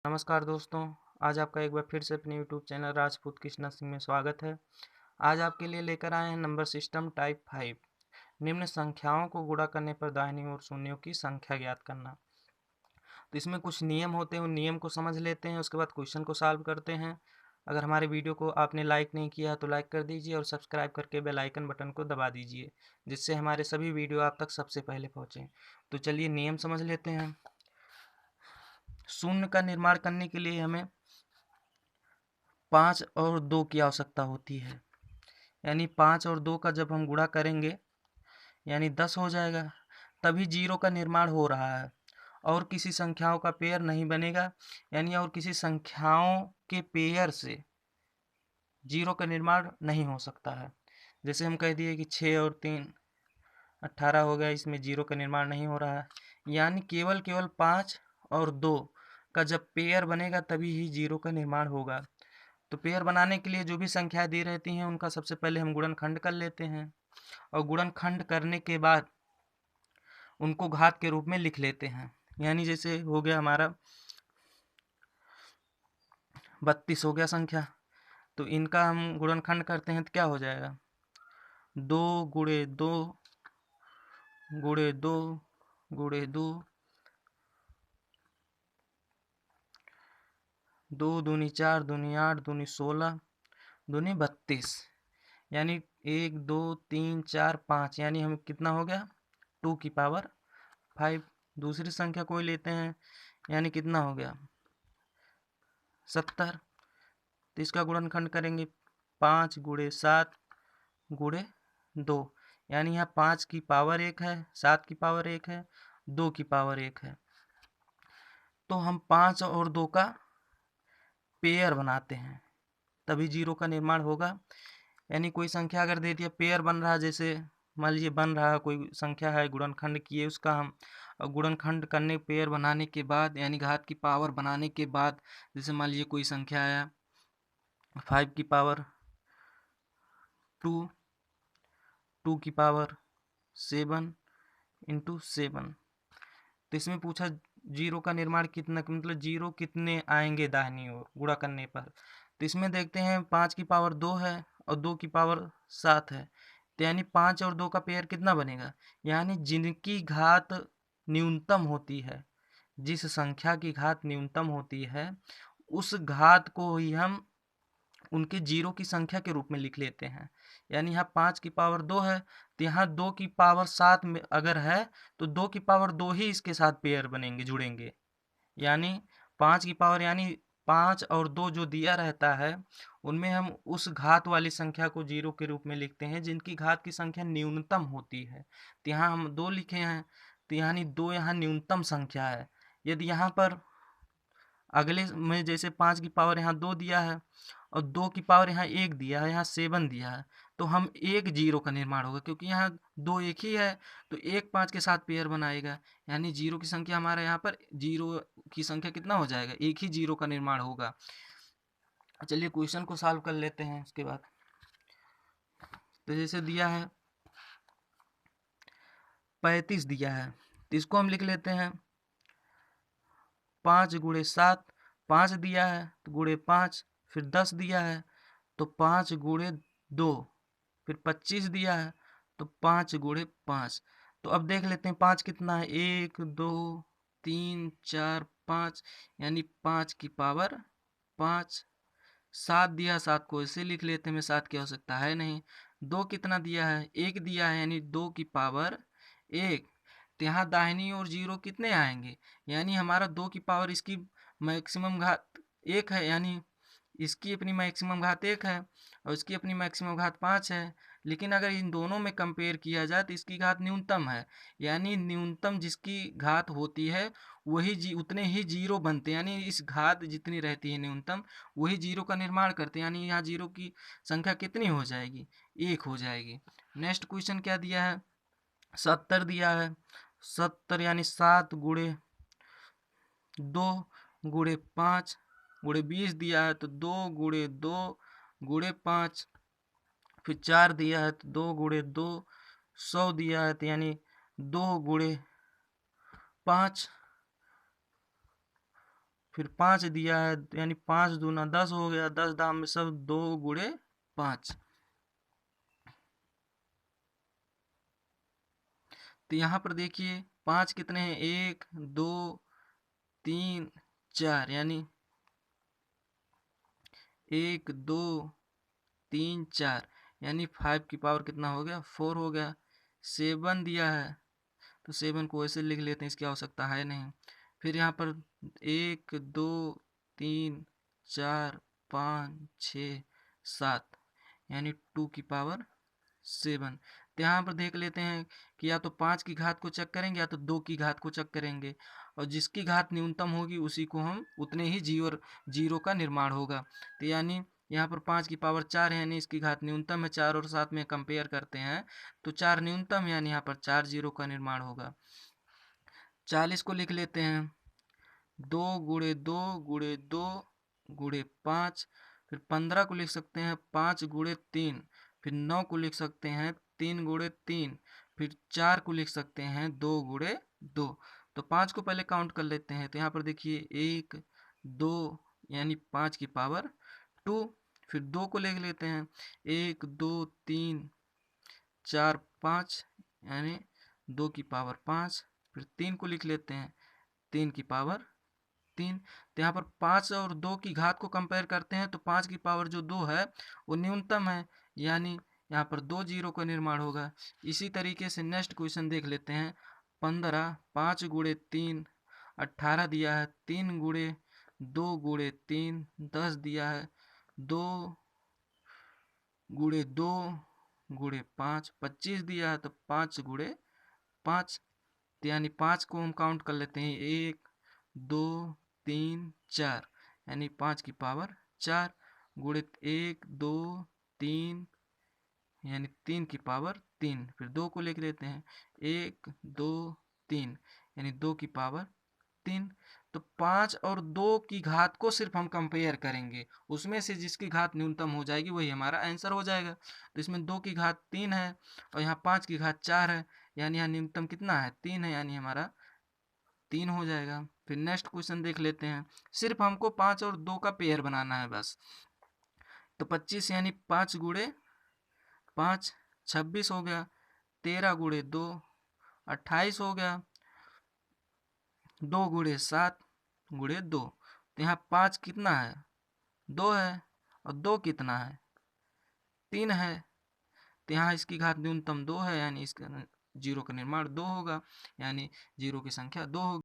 नमस्कार दोस्तों, आज आपका एक बार फिर से अपने यूट्यूब चैनल राजपूत कृष्णा सिंह में स्वागत है। आज आपके लिए लेकर आए हैं नंबर सिस्टम टाइप 5। निम्न संख्याओं को गुणा करने पर दाहिनी ओर शून्यों की संख्या ज्ञात करना। तो इसमें कुछ नियम होते हैं, उन नियम को समझ लेते हैं, उसके बाद क्वेश्चन को सॉल्व करते हैं। अगर हमारे वीडियो को आपने लाइक नहीं किया तो लाइक कर दीजिए और सब्सक्राइब करके बेल आइकन बटन को दबा दीजिए, जिससे हमारे सभी वीडियो आप तक सबसे पहले पहुँचें। तो चलिए नियम समझ लेते हैं। शून्य का निर्माण करने के लिए हमें 5 और 2 की आवश्यकता होती है, यानी 5 और 2 का जब हम गुणा करेंगे यानी 10 हो जाएगा, तभी जीरो का निर्माण हो रहा है। और किसी संख्याओं का पेयर नहीं बनेगा, यानी और किसी संख्याओं के पेयर से जीरो का निर्माण नहीं हो सकता है। जैसे हम कह दिए कि 6 और 3 18 हो गया, इसमें जीरो का निर्माण नहीं हो रहा है। यानी केवल 5 और 2 का जब पेयर बनेगा तभी ही जीरो का निर्माण होगा। तो पेयर बनाने के लिए जो भी संख्याएं दी रहती हैं उनका सबसे पहले हम गुणनखंड कर लेते हैं, और गुणनखंड करने के बाद उनको घात के रूप में लिख लेते हैं। यानी जैसे हो गया हमारा 32 हो गया संख्या, तो इनका हम गुणनखंड करते हैं तो क्या हो जाएगा, 2 गुणे 2 गुणे 2 गुणे 2, 2 दूनी 4 दूनी 8 दूनी 16 दूनी 32, यानी 1 2 3 4 5, यानी हमें कितना हो गया 2 की पावर 5। दूसरी संख्या कोई लेते हैं, यानी कितना हो गया 70। तो इसका गुणनखंड करेंगे 5 गुणे 7 गुणे 2, यानी यहाँ 5 की पावर 1 है, 7 की पावर 1 है, 2 की पावर 1 है। तो हम 5 और 2 का पेयर बनाते हैं तभी जीरो का निर्माण होगा। यानी कोई संख्या अगर दे दिया पेयर बन रहा है, जैसे मान लीजिए बन रहा है कोई संख्या है, गुणनखंड किए उसका हम, गुणनखंड करने पेयर बनाने के बाद यानी घात की पावर बनाने के बाद, जैसे मान लीजिए कोई संख्या आया 5 की पावर 2, 2 की पावर 7 इंटू 7। तो इसमें पूछा जीरो का निर्माण कितना, मतलब जीरो कितने आएंगे दाहिनी ओर गुणा करने पर। तो इसमें देखते हैं 5 की पावर 2 है और 2 की पावर 7 है, तो यानी 5 और 2 का पेयर कितना बनेगा, यानी जिनकी घात न्यूनतम होती है, जिस संख्या की घात न्यूनतम होती है उस घात को ही हम उनके जीरो की संख्या के रूप में लिख लेते हैं। यानी यहाँ 5 की पावर 2 है, तो यहाँ 2 की पावर 7 में अगर है तो 2 की पावर 2 ही इसके साथ पेयर बनेंगे, जुड़ेंगे। यानी 5 की पावर यानी 5 और 2 जो दिया रहता है उनमें हम उस घात वाली संख्या को जीरो के रूप में लिखते हैं जिनकी घात की संख्या न्यूनतम होती है। तो यहाँ हम 2 लिखे हैं, तो यानी 2 यहाँ न्यूनतम संख्या है। यदि यहाँ पर अगले में जैसे 5 की पावर यहाँ 2 दिया है और 2 की पावर यहाँ 1 दिया है, यहाँ 7 दिया है, तो हम एक जीरो का निर्माण होगा, क्योंकि यहाँ 2 एक ही है तो एक 5 के साथ पेयर बनाएगा। यानी जीरो की संख्या हमारा यहाँ पर जीरो की संख्या कितना हो जाएगा, एक ही जीरो का निर्माण होगा। चलिए क्वेश्चन को सॉल्व कर लेते हैं उसके बाद। तो जैसे दिया है 35 दिया है, तो इसको हम लिख लेते हैं 5 गुणे 7, 5 दिया है तो गुणे 5, फिर 10 दिया है तो 5 गुणे 2, फिर 25 दिया है तो 5 गुणे 5। तो अब देख लेते हैं 5 कितना है, 1 2 3 4 5, यानी 5 की पावर 5। 7 दिया, 7 को ऐसे लिख लेते हैं, में 7 की आवश्यकता है नहीं। 2 कितना दिया है, 1 दिया है, यानी 2 की पावर 1। तो यहाँ दाहिनी ओर जीरो कितने आएंगे, यानी हमारा 2 की पावर इसकी मैक्सिमम घात 1 है, यानी इसकी अपनी मैक्सिमम घात 1 है और इसकी अपनी मैक्सिमम घात 5 है। लेकिन अगर इन दोनों में कंपेयर किया जाए तो इसकी घात न्यूनतम है, यानी न्यूनतम जिसकी घात होती है वही उतने ही जीरो बनते हैं, यानी इस घात जितनी रहती है न्यूनतम वही जीरो का निर्माण करते हैं। यानी यहाँ जीरो की संख्या कितनी हो जाएगी, 1 हो जाएगी। नेक्स्ट क्वेश्चन क्या दिया है, 70 दिया है। 70 यानी 7 गुणे 2 गुणे 5 गुणे 20 दिया है तो 2 गुणे 2 गुणे 5, फिर 4 दिया है तो 2 गुणे 2, 100 दिया है तो यानी 2 गुणे 5, फिर 5 दिया है, यानी 5 दूना 10 हो गया, 10 दाम में सब 2 गुणे 5। तो यहाँ पर देखिए 5 कितने हैं, 1 2 3 4, यानी 1 2 3 4, यानी 5 की पावर कितना हो गया, 4 हो गया। 7 दिया है, तो 7 को ऐसे लिख लेते हैं, इसकी आवश्यकता है नहीं। फिर यहाँ पर 1 2 3 4 5 6 7, यानी 2 की पावर 7। तो यहाँ पर देख लेते हैं कि या तो 5 की घात को चेक करेंगे या तो 2 की घात को चेक करेंगे, और जिसकी घात न्यूनतम होगी उसी को हम उतने ही जीरो का निर्माण होगा। तो यानी यहाँ पर 5 की पावर 4 है, यानी इसकी घात न्यूनतम है। 4 और 7 में कंपेयर करते हैं तो 4 न्यूनतम है, यानी यहाँ पर 4 जीरो का निर्माण होगा। 40 को लिख लेते हैं, 2 गुणे 2 गुणे 2 गुणे 5। फिर 15 को लिख सकते हैं 5 गुणे 3। फिर 9 को लिख सकते हैं 3 गुणे 3। फिर 4 को लिख सकते हैं 2 गुणे 2। तो 5 को पहले काउंट कर लेते हैं, तो यहाँ पर देखिए 1 2, यानी 5 की पावर 2। फिर 2 को लिख लेते हैं 1 2 3 4 5, यानी 2 की पावर 5। फिर 3 को लिख लेते हैं 3 की पावर 3। तो यहाँ पर 5 और 2 की घात को कंपेयर करते हैं तो 5 की पावर जो 2 है वो न्यूनतम है, यानी यहाँ पर 2 जीरो का निर्माण होगा। इसी तरीके से नेक्स्ट क्वेश्चन देख लेते हैं। 15, 5 गुणे 3 18 दिया है, 3 गुणे 2 गुणे 3 10 दिया है, 2 गुणे 2 गुणे 5 25 दिया है, तो 5 गुणे 5। तो यानी 5 को हम काउंट कर लेते हैं 1 2 3 4, यानी 5 की पावर 4 गुणे 1 2 3, यानी 3 की पावर 3। फिर 2 को लिख लेते हैं 1 2 3, यानी 2 की पावर 3। तो 5 और 2 की घात को सिर्फ हम कंपेयर करेंगे, उसमें से जिसकी घात न्यूनतम हो जाएगी वही हमारा आंसर हो जाएगा। तो इसमें 2 की घात 3 है और यहाँ 5 की घात 4 है, यानी यहाँ न्यूनतम कितना है, 3 है, यानी हमारा 3 हो जाएगा। फिर नेक्स्ट क्वेश्चन देख लेते हैं। सिर्फ हमको 5 और 2 का पेयर बनाना है बस। तो 25, यानी 5 गुणे 5 26 हो गया, 13 गुणे 2 28 हो गया, 2 गुणे 7 गुणे 2। तो यहाँ 5 कितना है, 2 है, और 2 कितना है, 3 है। तो यहाँ इसकी घात न्यूनतम 2 है, यानी इसका जीरो का निर्माण 2 होगा, यानी जीरो की संख्या 2 होगी।